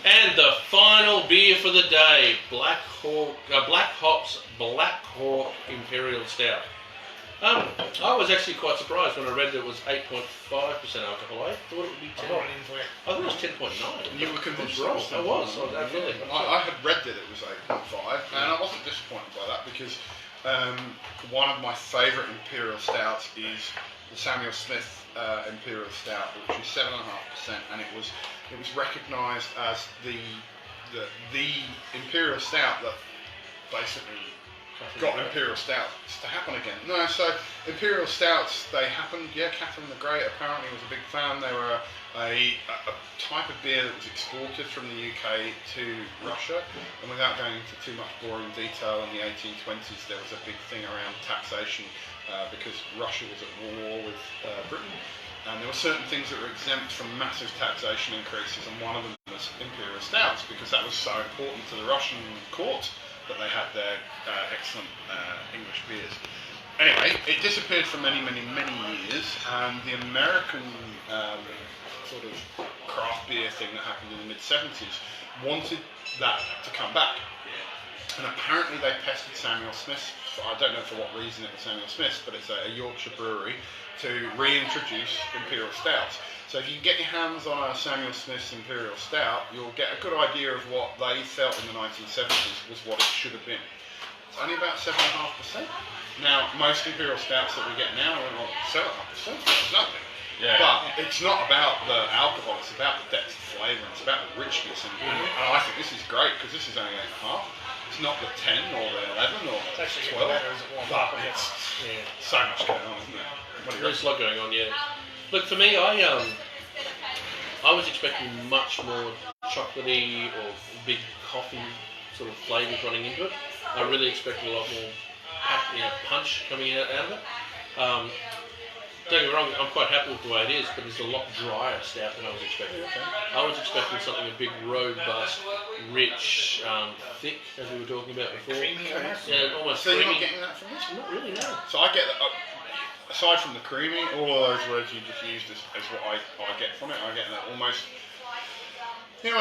And the final beer for the day, Black Hop's Black Hawk Imperial Stout. I was actually quite surprised when I read that it was 8.5% alcohol. I thought it would be 10. I thought it was 10.9. You were convinced wrong. I was. Absolutely. I had read that it was 8.5, and I wasn't disappointed by that because one of my favourite Imperial Stouts is the Samuel Smith Imperial Stout, which is 7.5%, and it was recognised as the Imperial Stout that basically got Imperial Stouts to happen again. No, so Imperial Stouts, they happened. Yeah, Catherine the Great apparently was a big fan. They were a type of beer that was exported from the UK to Russia, and without going into too much boring detail, in the 1820s there was a big thing around taxation because Russia was at war with Britain, and there were certain things that were exempt from massive taxation increases, and one of them was Imperial Stouts, because that was so important to the Russian court that they had their excellent English beers. Anyway, it disappeared for many, many, many years, and the American sort of craft beer thing that happened in the mid-70s wanted that to come back. And apparently they pestered Samuel Smith, I don't know for what reason it was Samuel Smith, but it's a Yorkshire brewery, to reintroduce Imperial Stouts. So if you can get your hands on a Samuel Smith's Imperial Stout, you'll get a good idea of what they felt in the 1970s was what it should have been. It's only about 7.5%. Now, most Imperial Stouts that we get now are on 7.5%, which is nothing. Yeah. But it's not about the alcohol, it's about the depth of flavour, it's about the richness. And I think this is great, because this is only 8.5. It's not the 10 or the 11 or the 12. But it's so much going on, isn't it? There's a lot going on, yeah. Look, for me, I was expecting much more chocolatey or big coffee sort of flavours running into it. I really expected a lot more punch coming out of it. Don't get me wrong, I'm quite happy with the way it is, but it's a lot drier stout than I was expecting. I was expecting something a big, robust, rich, thick, as we were talking about before. Creamy, yeah, almost so creamy. You're not getting that from this? Not really, no. So I get that. Aside from the creamy, all of those words you just used is what I get from it. I get that almost. You know,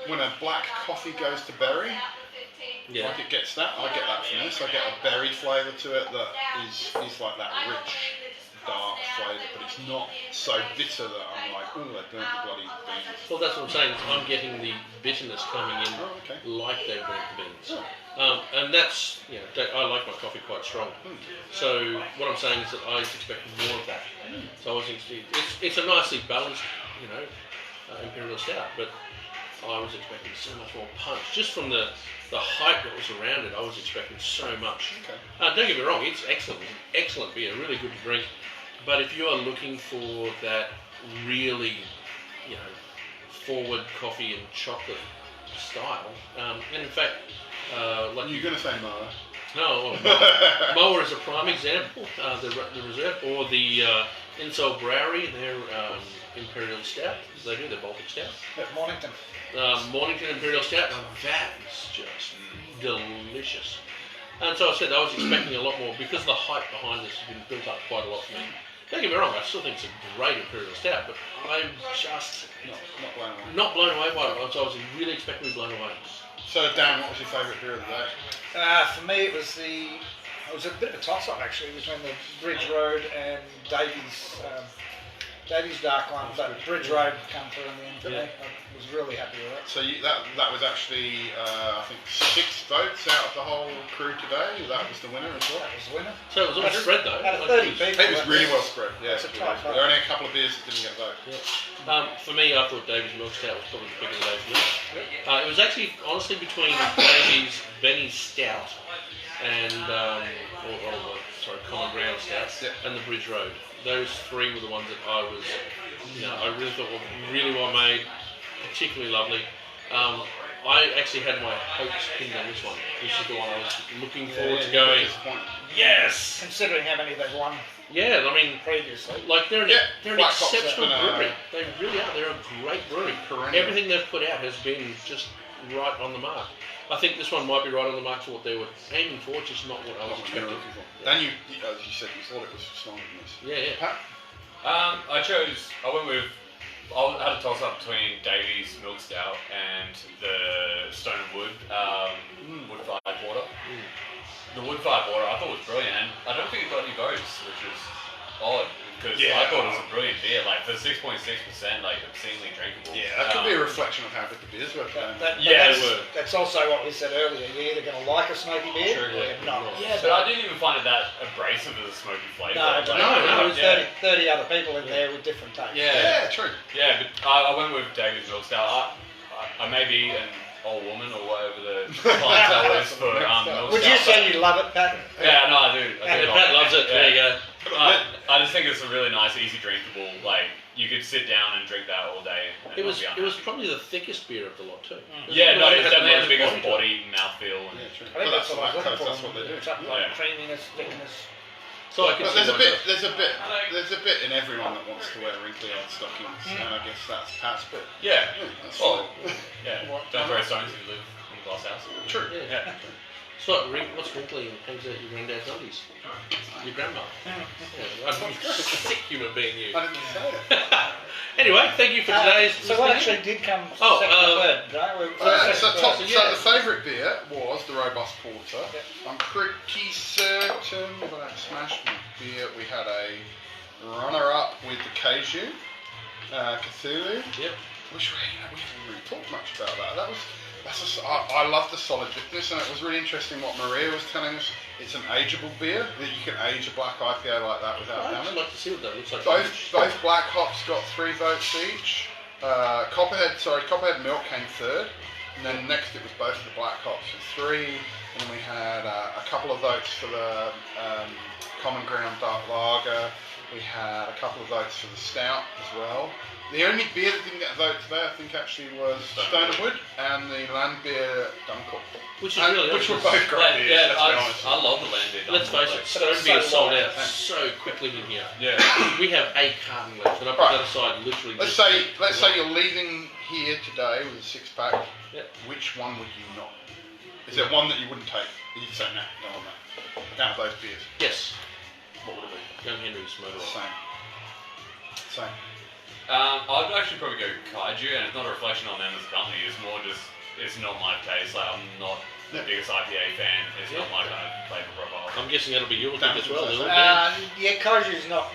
when a black coffee goes to berry, like it gets that. I get that from this. I get a berry flavour to it that is like that rich, dark flavour, but it's not so bitter that I'm like, oh, they burnt the bloody beans. Well, that's what I'm saying. I'm getting the bitterness coming in like they burnt the beans. And that's, I like my coffee quite strong. So what I'm saying is that I was expecting more of that. So I was it's a nicely balanced, Imperial Stout, but I was expecting so much more punch. Just from the hype that was around it, I was expecting so much. Don't get me wrong, it's excellent beer, really good to drink. But if you are looking for that really, forward coffee and chocolate style, and in fact, you're going to say Moa? No, Moa is a prime example. The Reserve or the Insole Brewery, their Imperial Stout. They do their Baltic Stout. Mornington. Mornington Imperial Stout. Now that is just delicious. And so I said I was expecting a lot more because the hype behind this has been built up quite a lot for me. Don't get me wrong, I still think it's a great Imperial Stout, but I'm just not blown away by it. So I was really expecting to be blown away. So Dan, what was your favourite beer of the day? For me, it was a bit of a toss-up actually between the Bridge Road and Davies Dark one, but Bridge Road come through in the end for me. I was really happy with it. So that was actually I think 6 votes out of the whole crew today. That was the winner as well. That was the winner. So it was all spread though. Out of 30 people. It was really well spread. Yeah, it's a tight vote. There were only a couple of beers that didn't get a vote. For me, I thought Davies Milk Stout was probably the pick of the day for me. It was actually honestly between Davies Benny Stout and Common Ground Stout and the Bridge Road. Those 3 were the ones that I was, I really thought were really well made, particularly lovely. I actually had my hopes pinned on this one. This is the one I was looking forward to going. Yes. Considering how many they've won. Yeah, I mean, previously. Like they're an exceptional brewery. They really are. They're a great brewery. Everything they've put out has been just right on the mark. I think this one might be right on the mark for what they were aiming for, just not what I was expecting. Dan, as you said, you thought it was stronger than this. Yeah. I went with had a toss up between Davies Milk Stout and the Stone and Wood wood fired porter. The wood fired porter I thought was brilliant, and I don't think it got any votes, which is odd because I thought it was a brilliant beer. Like for 6.6%, like obscenely drinkable. Yeah, that could be a reflection of how good the beers were. That's also what we said earlier. You're either going to like a smoky beer or you're not. Yeah, but I didn't even find it that abrasive as a smoky flavour. No, Like, there was 30 other people in there with different tastes. Yeah, true. Yeah, but I went with Davies Milk Stout. I may be an old woman or whatever the clientele is for milk Would stout, you say you love it, Pat? Yeah, no, I do. Pat loves it. There you go. I just think it's a really nice, easy drinkable. Like you could sit down and drink that all day. And It was probably the thickest beer of the lot too. Yeah, no, It it's had definitely the most biggest body, mouthfeel. And True. I think that's what I was looking for. That's what they do. Something like creaminess, thickness. So I can But see there's a bit in everyone that wants to wear wrinkly old stockings, and I guess that's Pat's bit. yeah. That's Well, fine. yeah. Don't throw stones if you live in a glass house. True. Yeah. So what's wrinkly and hangs out your granddad's undies? Your grandma. Yeah, I'm a sick human being, you. I didn't say it. Anyway, thank you for today's. So what actually did come second and third, right? So the favourite beer was the Robust Porter. I'm pretty certain, if I don't smash my beer, we had a runner-up with the Keiju, Cthulhu. Yep. Which we haven't really talked much about that. I love the solid bitterness, and it was really interesting what Maria was telling us. It's an ageable beer that you can age a black IPA like that without I'd damage. like to see what that looks like. Both black hops got 3 votes each. Copperhead Milk came third, and then next it was both of the black hops with 3, and then we had a couple of votes for the Common Ground Dark Lager. We had a couple of votes for the Stout as well. The only beer that didn't get a vote today, I think, actually was Stone and Wood and the Land Beer Dunkel. Which were both great beers, Yeah, I love the Land Beer. Let's face it, Stone Beer sold out so quickly in here. Yeah. We have a carton left, and I put that aside literally. Let's say you're leaving here today with a 6-pack. Yep. Which one would you not? Is there one that you wouldn't take? You'd say no, don't want that. Out of those beers. Yes. What would it be? Young Henry's Motor. Same. I'd actually probably go Kaiju, and it's not a reflection on them as a company. It's more just it's not my taste. Like I'm not the biggest IPA fan. It's not my kind of flavour profile. I'm guessing that'll be your pick as well, isn't it? Yeah, Kaiju's not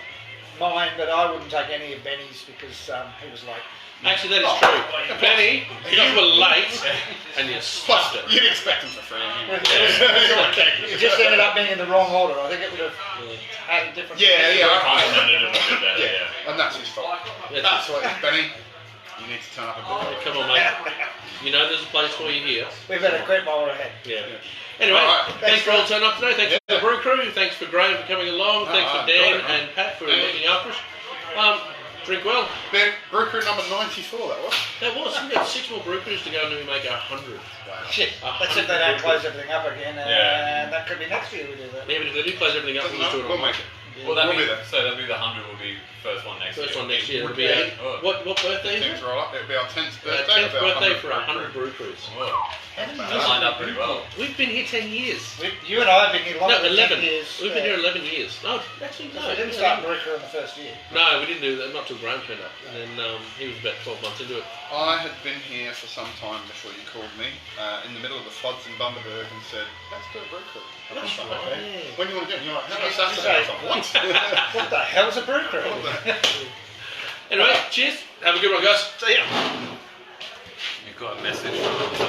mine, but I wouldn't take any of Benny's because he was like. Actually, that is true. Benny, you were late and you stuffed it. You'd expect them for free. It just ended up being in the wrong order. I think it would have had a different. And that's his fault. That's what it's Benny. You need to turn up a bit. Come on, mate. You know there's a place for you here. We better quit while we're ahead. Yeah. Anyway, thanks for all turning up today. Thanks for the Brew Crew. Thanks for Graham for coming along. Thanks for Dan and Pat for looking after us. Drink well. Brew Crew number 94, that was. That was. We got 6 more Brew Crews to go and we make 100. Wow. Shit. Let's if they don't close everything up again. That could be next year we do that. Yeah, but if they do close everything up, we'll just do it on make it. Well, that'll be the 100 will be first one next year. First one next year. It'll Would be be. what birthday is it? Things roll up. It'll be our 10th birthday. 10th birthday for 100 Brew Crews. That lined up pretty well. We've been here 10 years. You and I have been here longer No, than 11 10 years. We've been here 11 years. No, actually, no. We didn't start Brew Crew in the first year. No, we didn't do that. Not till Graham turned up. And then he was about 12 months into it. I had been here for some time before you called me, in the middle of the floods in Bundaberg, and said, let's do a Brew Crew. That's right. Okay. When do you want to do it? And you're like, how What the hell is a Brew Crew? Anyway, cheers. Have a good one, guys. See ya. You've got a message from